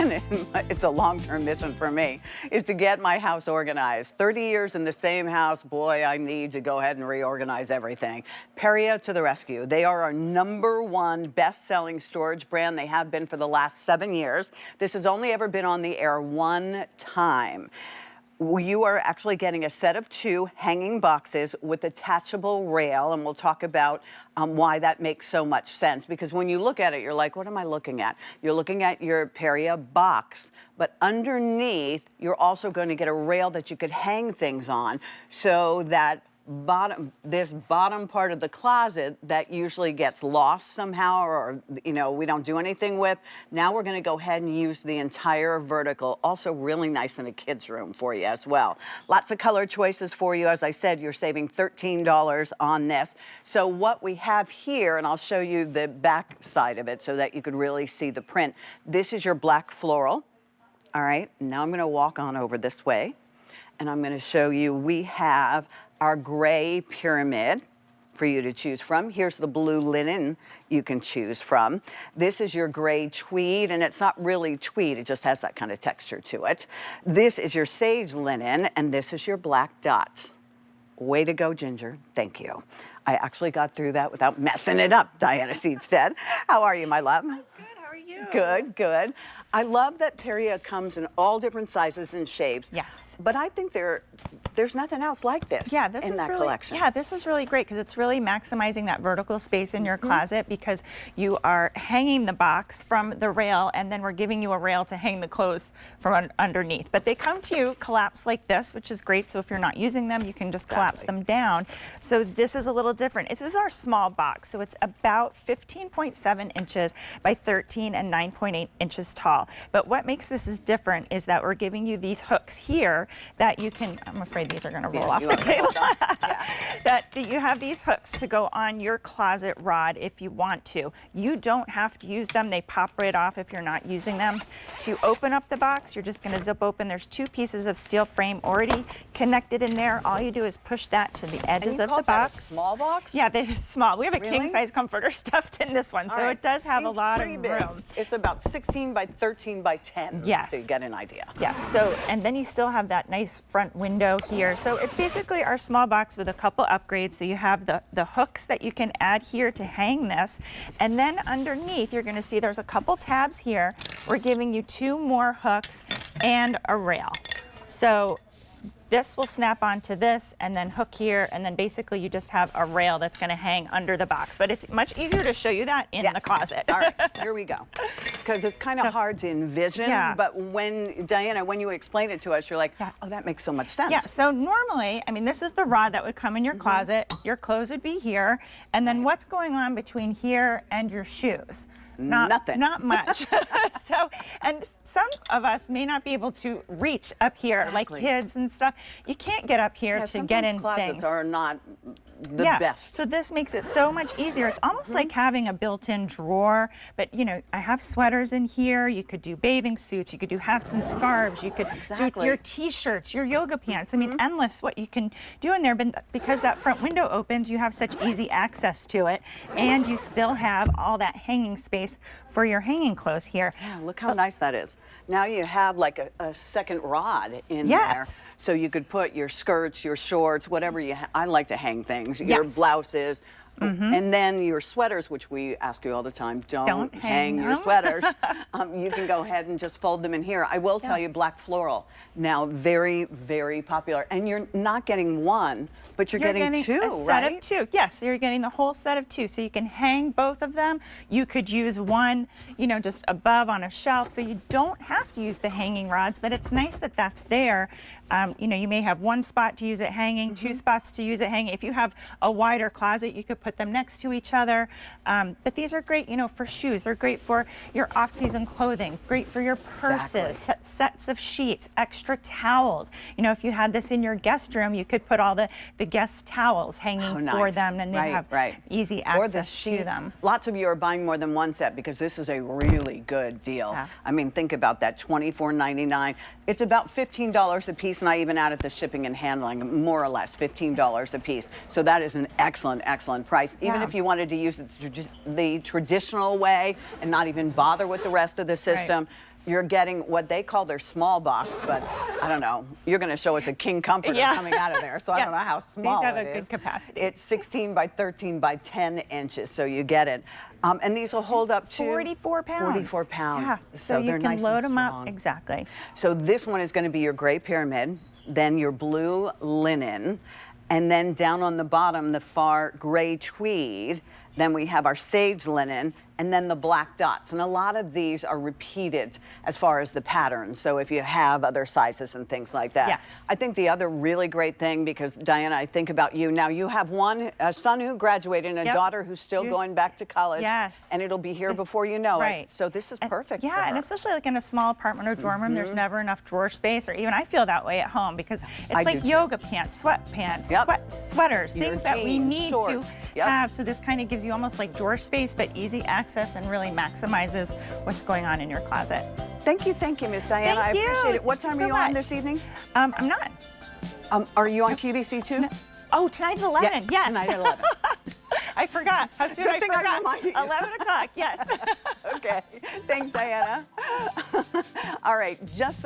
mission, it's a long-term mission for me, is to get my house organized. 30 years in the same house, boy, I need to go ahead and reorganize everything. Periea to the rescue. They are our #1 best-selling storage brand. They have been for the last 7 years. This has only ever been on the air one time. You are actually getting a set of 2 hanging boxes with attachable rail, and we'll talk about why that makes so much sense. Because when you look at it, you're like, what am I looking at? You're looking at your Periea box, but underneath, you're also going to get a rail that you could hang things on, so that this bottom part of the closet that usually gets lost somehow, or we don't do anything with. Now we're going to go ahead and use the entire vertical. Also really nice in a kid's room for you as well. Lots of color choices for you. As I said, you're saving $13 on this. So what we have here, and I'll show you the back side of it so that you could really see the print. This is your black floral. All right, now I'm going to walk on over this way, and I'm going to show you, we have our gray pyramid for you to choose from. Here's the blue linen you can choose from. This is your gray tweed, and it's not really tweed, it just has that kind of texture to it. This is your sage linen, and this is your black dots. Way to go, Ginger. Thank you. I actually got through that without messing it up, Diana Seedstead. How are you, my love? I'm good, how are you? Good, good. I love that Periea comes in all different sizes and shapes. Yes. But I think there's nothing else like this in that collection. Yeah, this is really great because it's really maximizing that vertical space in your closet, because you are hanging the box from the rail, and then we're giving you a rail to hang the clothes from underneath. But they come to you collapsed like this, which is great. So if you're not using them, you can just collapse them down. So this is a little different. This is our small box. So it's about 15.7 inches by 13 and 9.8 inches tall. But what makes this is different is that we're giving you these hooks here that you can, I'm afraid these are going to roll off the table. that you have these hooks to go on your closet rod if you want to. You don't have to use them. They pop right off if you're not using them. To open up the box, you're just going to zip open. There's 2 pieces of steel frame already connected in there. All you do is push that to the edges of the box. That a small box? Yeah, it's small. We have a king size comforter stuffed in this one, so it does have a lot of room. It's about 16 by 13 by 10. Yes. So you get an idea. Yes. So, and then you still have that nice front window here. So it's basically our small box with a couple upgrades. So you have the hooks that you can add here to hang this. And then underneath, you're going to see there's a couple tabs here. We're giving you 2 more hooks and a rail. So this will snap onto this and then hook here, and then basically you just have a rail that's going to hang under the box. But it's much easier to show you that in the closet. All right, here we go. Because it's kind of hard to envision, but when, Diana, when you explain it to us, you're like, oh, that makes so much sense. Yeah, so normally, I mean, this is the rod that would come in your closet. Your clothes would be here. And then what's going on between here and your shoes? Nothing. Not much. And some of us may not be able to reach up here, like kids and stuff. You can't get up here to get in closets things. Are not the best. So this makes it so much easier. It's almost like having a built-in drawer, but I have sweaters in here. You could do bathing suits, you could do hats and scarves, you could do your t-shirts, your yoga pants. I mean, endless what you can do in there, but because that front window opens, you have such easy access to it, and you still have all that hanging space for your hanging clothes here. Yeah, look how nice that is. Now you have like a second rod in there. So you could put your skirts, your shorts, whatever I like to hang things, your blouses, and then your sweaters, which we ask you all the time, don't hang your sweaters. You can go ahead and just fold them in here. I will tell you, black floral, now very, very popular. And you're not getting 1, but you're getting 2, a set of 2. Yes, you're getting the whole set of 2. So you can hang both of them. You could use one, just above on a shelf, so you don't have to use the hanging rods, but it's nice that that's there. You may have 1 spot to use it hanging, 2 spots to use it hanging. If you have a wider closet, you could put them next to each other. But these are great, for shoes. They're great for your off-season clothing, great for your purses, sets of sheets, extra towels. If you had this in your guest room, you could put all the guest towels hanging for them, and they have easy access to them. Lots of you are buying more than 1 set because this is a really good deal. I mean, think about that, $24.99. It's about $15 a piece, and I even added the shipping and handling, more or less, $15 a piece. So that is an excellent, excellent price. Even if you wanted to use it the traditional way and not even bother with the rest of the system, you're getting what they call their small box, but I don't know. You're going to show us a king comforter coming out of there, so I don't know how small These have it a is. good capacity. It's 16 by 13 by 10 inches, so you get it. And these will hold up to 44 pounds. 44 pounds. Yeah, so you they're can nice load and them up. strong. Exactly. So this one is going to be your gray pyramid, then your blue linen, and then down on the bottom, the far gray tweed. Then we have our sage linen, and then the black dots. And a lot of these are repeated as far as the pattern. So if you have other sizes and things like that. Yes. I think the other really great thing, because Diana, I think about you now, you have a son who graduated and a daughter who's still going back to college. Yes. And it'll be here before you know it. So this is perfect for Yeah, and her. especially like in a small apartment or dorm room, there's never enough drawer space, or even I feel that way at home because it's I like do too. yoga pants, sweatpants, sweaters, Your things that we jeans, need shorts. to have. So this kind of gives you almost like drawer space, but easy access and really maximizes what's going on in your closet. Thank you, Miss Diana. Thank I you. appreciate it. What Thank time you are so you on much. this evening? I'm not. Are you on QVC too? No. Oh, tonight at 11. Yes. Tonight at 11. I forgot. How soon Good I thing I forgot. reminded you. 11 o'clock. Yes. Okay. Thanks, Diana. All right. Just so